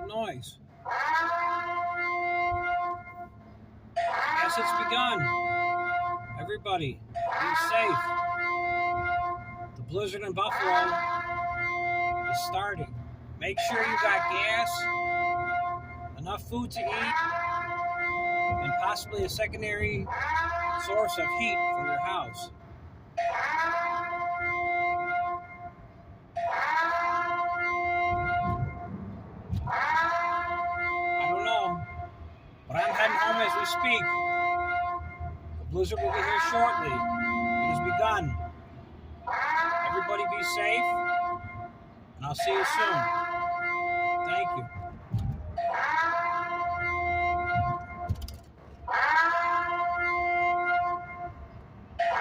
that noise? Guess it's begun. Everybody, be safe. The blizzard in Buffalo is starting. Make sure you got gas, enough food to eat, and possibly a secondary source of heat for your house. I don't know, but I'm heading home as we speak. The blizzard will be here shortly. It has begun. Everybody be safe, and I'll see you soon. Thank you.